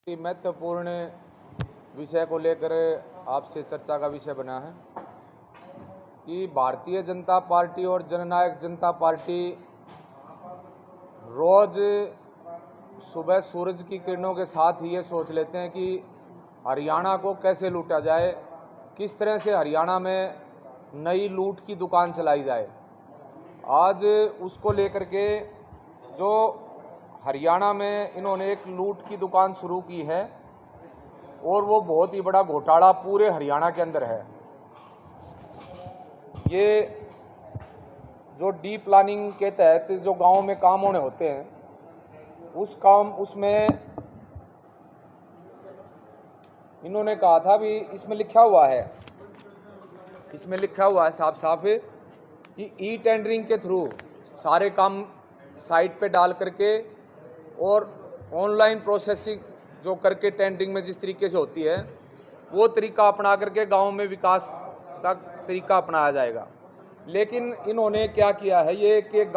महत्वपूर्ण विषय को लेकर आपसे चर्चा का विषय बना है कि भारतीय जनता पार्टी और जननायक जनता पार्टी रोज सुबह सूरज की किरणों के साथ ही ये सोच लेते हैं कि हरियाणा को कैसे लूटा जाए, किस तरह से हरियाणा में नई लूट की दुकान चलाई जाए। आज उसको लेकर के जो हरियाणा में इन्होंने एक लूट की दुकान शुरू की है और वो बहुत ही बड़ा घोटाला पूरे हरियाणा के अंदर है। ये जो डी प्लानिंग के तहत जो गांव में काम होने होते हैं उसमें इन्होंने कहा था भी इसमें लिखा हुआ है साफ साफ कि ई टेंडरिंग के थ्रू सारे काम साइट पे डाल करके और ऑनलाइन प्रोसेसिंग जो करके टेंडरिंग में जिस तरीके से होती है वो तरीका अपना करके गांव में विकास का तरीका अपनाया जाएगा। लेकिन इन्होंने क्या किया है, ये एक एक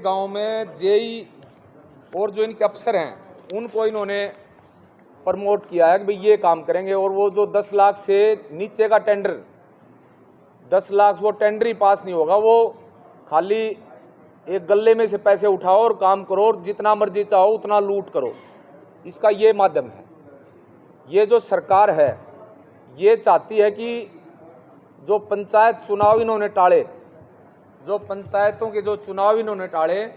गांव में जेई और जो इनके अफसर हैं उनको इन्होंने प्रमोट किया है कि भाई ये काम करेंगे। और वो जो 10 लाख से नीचे का टेंडर 10 लाख वो टेंडर ही पास नहीं होगा, वो खाली एक गले में से पैसे उठाओ और काम करो और जितना मर्जी चाहो उतना लूट करो। इसका ये माध्यम है। ये जो सरकार है ये चाहती है कि जो पंचायत चुनाव इन्होंने टाले, जो पंचायतों के जो चुनाव इन्होंने टाले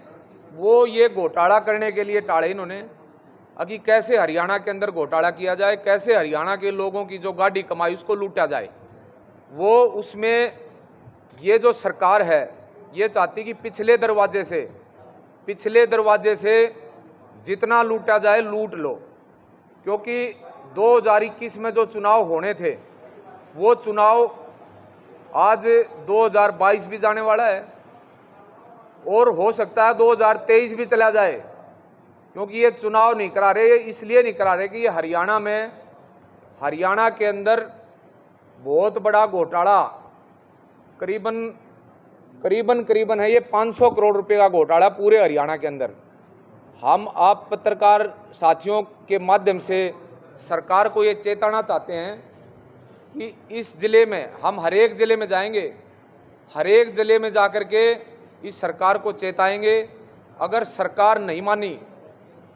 वो ये घोटाला करने के लिए टाले इन्होंने, कि कैसे हरियाणा के अंदर घोटाला किया जाए, कैसे हरियाणा के लोगों की जो गाड़ी कमाई उसको लूटा जाए। वो उसमें ये जो सरकार है ये चाहती कि पिछले दरवाजे से जितना लूटा जाए लूट लो, क्योंकि 2021 में जो चुनाव होने थे वो चुनाव आज 2022 भी जाने वाला है और हो सकता है 2023 भी चला जाए, क्योंकि ये चुनाव नहीं करा रहे। इसलिए नहीं करा रहे कि ये हरियाणा के अंदर बहुत बड़ा घोटाला करीबन है, ये 500 करोड़ रुपए का घोटाला पूरे हरियाणा के अंदर। हम आप पत्रकार साथियों के माध्यम से सरकार को ये चेताना चाहते हैं कि इस जिले में हम हर एक जिले में जाएंगे, हर एक जिले में जाकर के इस सरकार को चेताएंगे। अगर सरकार नहीं मानी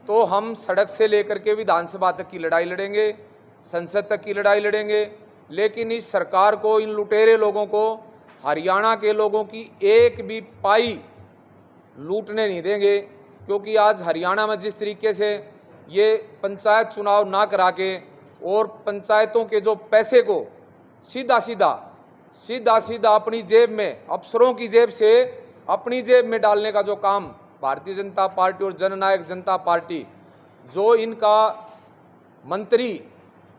तो हम सड़क से लेकर के विधानसभा तक की लड़ाई लड़ेंगे, संसद तक की लड़ाई लड़ेंगे। लेकिन इस सरकार को, इन लुटेरे लोगों को, हरियाणा के लोगों की एक भी पाई लूटने नहीं देंगे। क्योंकि आज हरियाणा में जिस तरीके से ये पंचायत चुनाव ना करा के और पंचायतों के जो पैसे को सीधा सीधा अपनी जेब में, अफसरों की जेब से अपनी जेब में डालने का जो काम भारतीय जनता पार्टी और जननायक जनता पार्टी, जो इनका मंत्री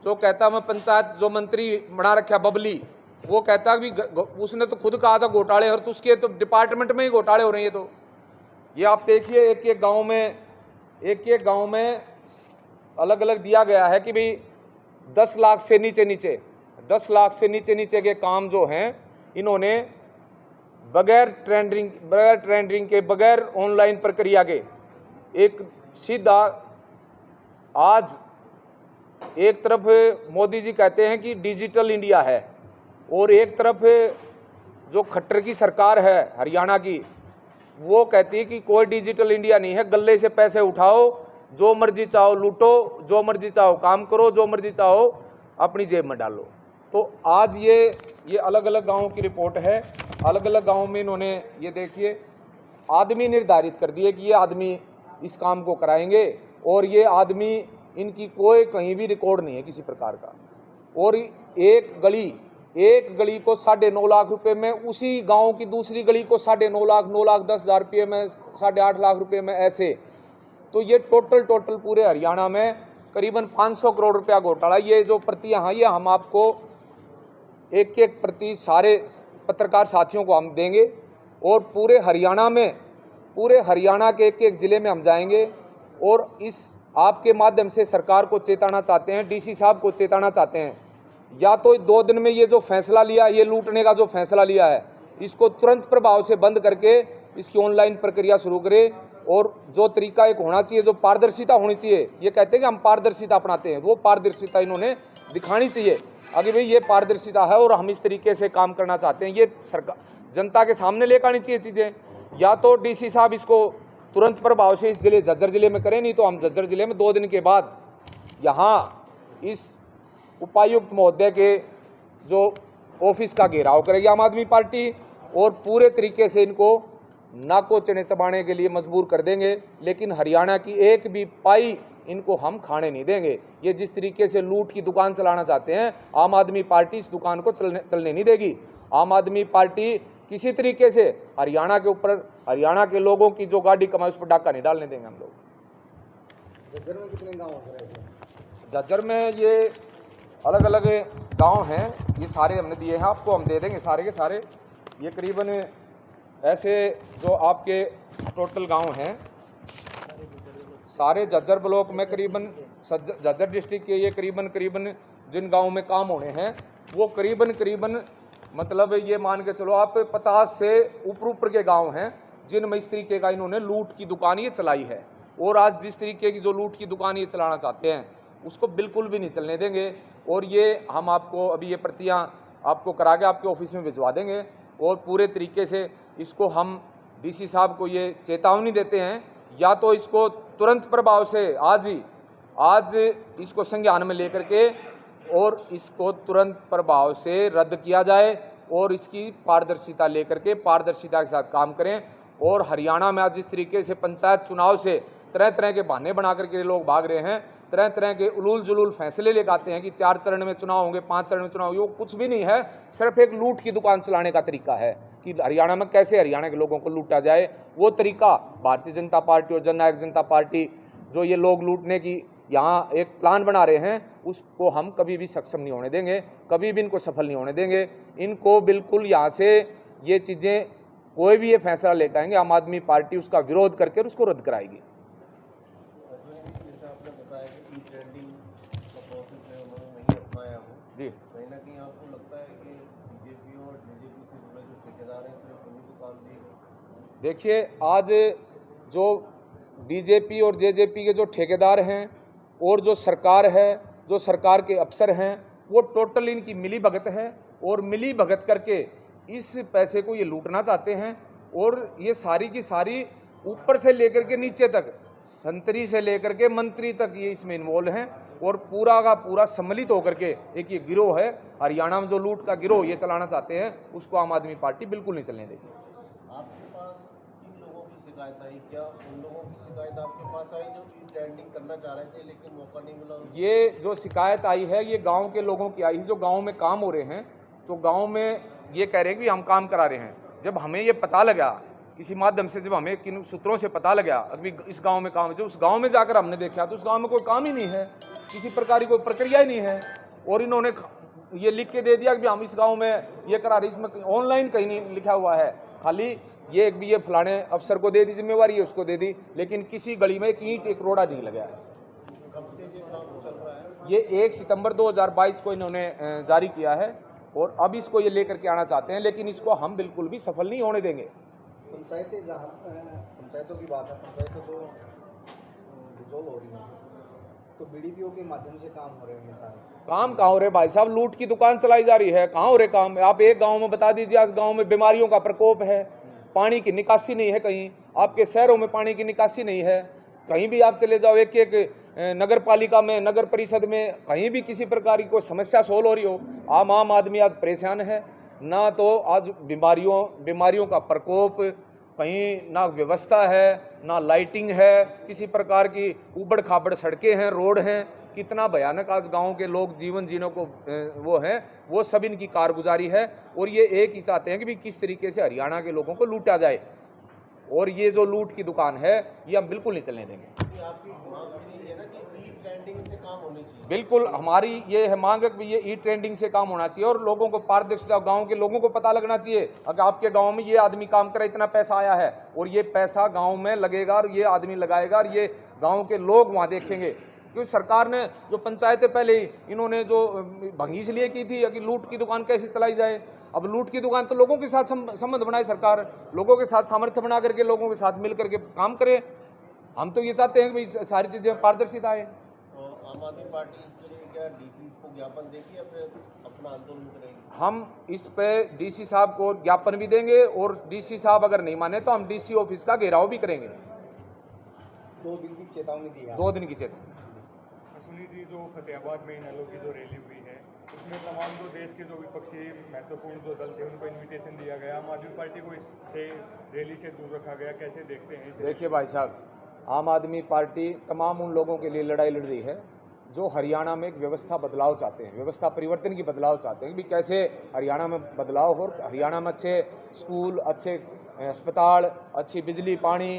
जो कहता मैं पंचायत जो मंत्री बना रखा बबली, वो कहता कि उसने तो खुद कहा था घोटाले, और तो उसके तो डिपार्टमेंट में ही घोटाले हो रहे हैं। तो ये आप देखिए एक एक गांव में अलग अलग दिया गया है कि भाई 10 लाख से नीचे के काम जो हैं इन्होंने बगैर टेंडरिंग के, बगैर ऑनलाइन प्रक्रिया के, एक सीधा आज एक तरफ मोदी जी कहते हैं कि डिजिटल इंडिया है और एक तरफ जो खट्टर की सरकार है हरियाणा की वो कहती है कि कोई डिजिटल इंडिया नहीं है, गले से पैसे उठाओ, जो मर्जी चाहो लूटो, जो मर्जी चाहो काम करो, जो मर्जी चाहो अपनी जेब में डालो। तो आज ये अलग अलग गांवों की रिपोर्ट है। अलग अलग गांवों में इन्होंने ये देखिए आदमी निर्धारित कर दिए कि ये आदमी इस काम को कराएंगे और ये आदमी, इनकी कोई कहीं भी रिकॉर्ड नहीं है किसी प्रकार का। और एक गली को 9.5 लाख रुपए में, उसी गांव की दूसरी गली को 9.5 लाख, 9,10,000 रुपये में, 8.5 लाख रुपए में, ऐसे। तो ये टोटल पूरे हरियाणा में करीबन 500 करोड़ रुपया घोटाला। ये जो प्रतियां हैं ये हम आपको एक प्रति सारे पत्रकार साथियों को हम देंगे और पूरे हरियाणा के एक जिले में हम जाएंगे और इस आपके माध्यम से सरकार को चेताना चाहते हैं, डीसी साहब को चेताना चाहते हैं, या तो 2 दिन में ये जो फैसला लिया, ये लूटने का जो फैसला लिया है, इसको तुरंत प्रभाव से बंद करके इसकी ऑनलाइन प्रक्रिया शुरू करें और जो तरीका एक होना चाहिए, जो पारदर्शिता होनी चाहिए, ये कहते हैं कि हम पारदर्शिता अपनाते हैं, वो पारदर्शिता इन्होंने दिखानी चाहिए। अगर भाई ये पारदर्शिता है और हम इस तरीके से काम करना चाहते हैं, ये सरकार जनता के सामने लेकर आनी चाहिए चीज़ें। या तो डीसी साहब इसको तुरंत प्रभाव से इस जिले झज्जर जिले में करें, नहीं तो हम झज्जर जिले में 2 दिन के बाद यहाँ इस उपायुक्त महोदय के जो ऑफिस का घेराव करेगी आम आदमी पार्टी और पूरे तरीके से इनको नाको चने चबाने के लिए मजबूर कर देंगे। लेकिन हरियाणा की एक भी पाई इनको हम खाने नहीं देंगे। ये जिस तरीके से लूट की दुकान चलाना चाहते हैं, आम आदमी पार्टी इस दुकान को चलने नहीं देगी। आम आदमी पार्टी किसी तरीके से हरियाणा के ऊपर, हरियाणा के लोगों की जो गाड़ी कमाई उस पर डाका नहीं डालने देंगे हम लोग। झज्जर में कितने गाँव हो रहे? झज्जर में ये अलग अलग गांव हैं, ये सारे हमने दिए हैं आपको, हम दे देंगे सारे के सारे। ये करीबन ऐसे जो आपके टोटल गांव हैं सारे झज्जर ब्लॉक में, करीबन झज्जर डिस्ट्रिक्ट के ये करीबन जिन गांवों में काम होने हैं वो करीबन मतलब ये मान के चलो आप 50 से ऊपर के गांव हैं जिनमें इस तरीके का इन्होंने लूट की दुकान ये चलाई है। और आज जिस तरीके की जो लूट की दुकान ये चलाना चाहते हैं उसको बिल्कुल भी नहीं चलने देंगे। और ये हम आपको अभी ये प्रतियां आपको करा के आपके ऑफिस में भिजवा देंगे और पूरे तरीके से इसको हम डीसी साहब को ये चेतावनी देते हैं, या तो इसको तुरंत प्रभाव से आज इसको संज्ञान में लेकर के और इसको तुरंत प्रभाव से रद्द किया जाए और इसकी पारदर्शिता लेकर के पारदर्शिता के साथ काम करें। और हरियाणा में आज जिस तरीके से पंचायत चुनाव से तरह तरह के बहाने बना करके लोग भाग रहे हैं, तरह तरह के उलूल जुलूल फैसले लेकर आते हैं कि 4 चरण में चुनाव होंगे, 5 चरण में चुनाव होंगे, वो कुछ भी नहीं है, सिर्फ एक लूट की दुकान चलाने का तरीका है कि हरियाणा में कैसे हरियाणा के लोगों को लूटा जाए। वो तरीका भारतीय जनता पार्टी और जननायक जनता पार्टी जो ये लोग लूटने की यहाँ एक प्लान बना रहे हैं उसको हम कभी भी सक्षम नहीं होने देंगे, कभी भी इनको सफल नहीं होने देंगे। इनको बिल्कुल यहाँ से ये चीज़ें कोई भी ये फैसला लेकर आएंगे, आम आदमी पार्टी उसका विरोध करके उसको रद्द कराएगी। जी कहीं ना कहीं आपको लगता है कि बीजेपी और जेजेपी से जुड़े जो ठेकेदार हैं सिर्फ उन्हीं को काम दिएगा? देखिए, आज जो बीजेपी और जेजेपी के जो ठेकेदार हैं और जो सरकार है, जो सरकार के अफसर हैं, वो टोटल इनकी मिली भगत है और मिली भगत करके इस पैसे को ये लूटना चाहते हैं। और ये सारी की सारी ऊपर से लेकर के नीचे तक, संतरी से लेकर के मंत्री तक ये इसमें इन्वॉल्व हैं और पूरा का पूरा सम्मिलित होकर के एक ये गिरोह है। हरियाणा में जो लूट का गिरोह ये चलाना चाहते हैं उसको आम आदमी पार्टी बिल्कुल नहीं चलने देगी। आपके पास 3 लोगों की शिकायत आई, क्या उन लोगों की शिकायत आपके पास आई जो ई-टेंडरिंग करना चाह रहे थे लेकिन मौका नहीं मिला? ये जो शिकायत आई है ये गाँव के लोगों की आई है, जो गाँव में काम हो रहे हैं। तो गाँव में ये कह रहे हैं कि हम काम करा रहे हैं। जब हमें ये पता लगा किसी माध्यम से, जब हमें किन सूत्रों से पता लगा अभी इस गांव में काम है, जो उस गांव में जाकर हमने देखा तो उस गांव में कोई काम ही नहीं है, किसी प्रकार की कोई प्रक्रिया ही नहीं है। और इन्होंने ये लिख के दे दिया कि हम इस गांव में ये करा रहे, इसमें ऑनलाइन कहीं नहीं लिखा हुआ है, खाली ये एक भी ये फलाने अफसर को दे दी जिम्मेवारी है, उसको दे दी, लेकिन किसी गली में एक ईंट एक रोड़ा नहीं लगा है। कब से ये काम चल रहा है? ये 1 सितंबर 2022 को इन्होंने जारी किया है और अब इसको ये लेकर के आना चाहते हैं, लेकिन इसको हम बिल्कुल भी सफल नहीं होने देंगे। पंचायतें, जहाँ पंचायतों की बात है, पंचायतें तो डिसॉल्व हो रही हैं, तो बीडीपीओ के माध्यम से काम हो रहे हैं सारे। काम कहाँ हो रहे भाई साहब? लूट की दुकान चलाई जा रही है, कहाँ हो रहे काम? आप एक गांव में बता दीजिए, आज गांव में बीमारियों का प्रकोप है, पानी की निकासी नहीं है, कहीं आपके शहरों में पानी की निकासी नहीं है, कहीं भी आप चले जाओ एक एक नगर पालिका में, नगर परिषद में, कहीं भी किसी प्रकार की कोई समस्या सोल्व हो रही हो। आम आदमी आज परेशान है, ना तो आज बीमारियों का प्रकोप, कहीं ना व्यवस्था है, ना लाइटिंग है, किसी प्रकार की उबड़ खाबड़ सड़कें हैं, रोड हैं, कितना भयानक आज गाँव के लोग जीवन जीने को वो हैं, वो सब इनकी कारगुजारी है। और ये एक ही चाहते हैं कि भी किस तरीके से हरियाणा के लोगों को लूटा जाए, और ये जो लूट की दुकान है ये हम बिल्कुल नहीं चलने देंगे। बिल्कुल हमारी ये है मांग कि ये ई ट्रेंडिंग से काम होना चाहिए और लोगों को पारदर्शिता, गांव के लोगों को पता लगना चाहिए। अगर आपके गांव में ये आदमी काम करे, इतना पैसा आया है और ये पैसा गांव में लगेगा और ये आदमी लगाएगा और ये गांव के लोग वहाँ देखेंगे। क्योंकि सरकार ने जो पंचायतें पहले ही इन्होंने जो भंगी इसलिए की थी कि लूट की दुकान कैसे चलाई जाए। अब लूट की दुकान तो लोगों के साथ संबंध बनाए सरकार, लोगों के साथ सामर्थ्य बना करके लोगों के साथ मिल करके काम करे। हम तो ये चाहते हैं कि भाई सारी चीज़ें पारदर्शिता आए। आम आदमी पार्टी इस पर क्या डीसी को ज्ञापन देगी या फिर अपना आंदोलन करेगी? हम इस पे डीसी साहब को ज्ञापन भी देंगे और डीसी साहब अगर नहीं माने तो हम डीसी ऑफिस का घेराव भी करेंगे। 2 दिन की चेतावनी दी है। 2 दिन की चेतावनी। सुनील जी, जो फतेहाबाद में इनेलो की जो रैली हुई है उसमें तमाम जो देश के जो विपक्षी महत्वपूर्ण जो दल थे उनको इनविटेशन दिया गया, आम आदमी पार्टी को इससे रैली से दूर रखा गया, कैसे देखते हैं इसे? देखिए भाई साहब, आम आदमी पार्टी तमाम उन लोगों के लिए लड़ाई लड़ रही है जो हरियाणा में एक व्यवस्था बदलाव चाहते हैं, व्यवस्था परिवर्तन की बदलाव चाहते हैं कि कैसे हरियाणा में बदलाव हो, हरियाणा में अच्छे स्कूल, अच्छे अस्पताल, अच्छी बिजली पानी,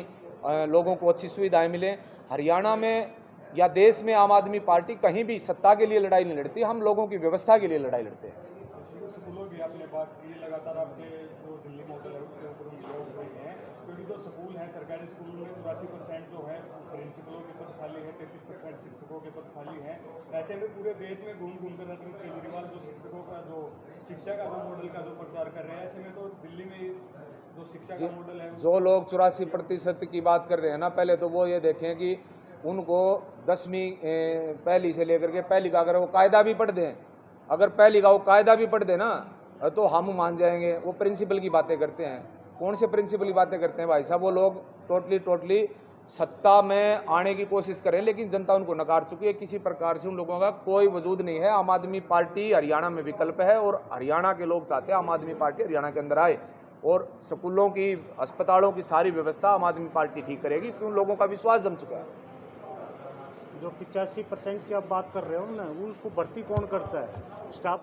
लोगों को अच्छी सुविधाएं मिलें। हरियाणा में या देश में आम आदमी पार्टी कहीं भी सत्ता के लिए लड़ाई नहीं लड़ती, हम लोगों की व्यवस्था के लिए लड़ाई लड़ते हैं। स्कूलों की आपने बात की, लगातार आपके जो दिल्ली मॉडल है उसके ऊपर लोग हुए हैं, क्योंकि जो स्कूल हैं सरकारी स्कूलों में 84% जो है प्रिंसिपलों के पद खाली है, 33% शिक्षकों के पद खाली हैं। ऐसे में पूरे देश में घूम घूम कर अरविंद केजरीवाल जो शिक्षकों का जो शिक्षा का जो मॉडल का जो प्रचार कर रहे हैं, ऐसे में तो दिल्ली में जो शिक्षा का मॉडल है जो लोग 84% की बात कर रहे हैं ना, पहले तो वो ये देखें कि उनको 10वीं पहली से लेकर के पहली का अगर वो कायदा भी पढ़ दें, अगर पहली का वो कायदा भी पढ़ दें ना तो हम मान जाएंगे। वो प्रिंसिपल की बातें करते हैं, कौन से प्रिंसिपल की बातें करते हैं भाई साहब? वो लोग टोटली सत्ता में आने की कोशिश करें, लेकिन जनता उनको नकार चुकी है। किसी प्रकार से उन लोगों का कोई वजूद नहीं है। आम आदमी पार्टी हरियाणा में विकल्प है और हरियाणा के लोग चाहते हैं आम आदमी पार्टी हरियाणा के अंदर आए और स्कूलों की, अस्पतालों की सारी व्यवस्था आम आदमी पार्टी ठीक करेगी, क्योंकि उन लोगों का विश्वास जम चुका है। जो 85% की आप बात कर रहे हो ना, वो उसको भर्ती कौन करता है? स्टाफ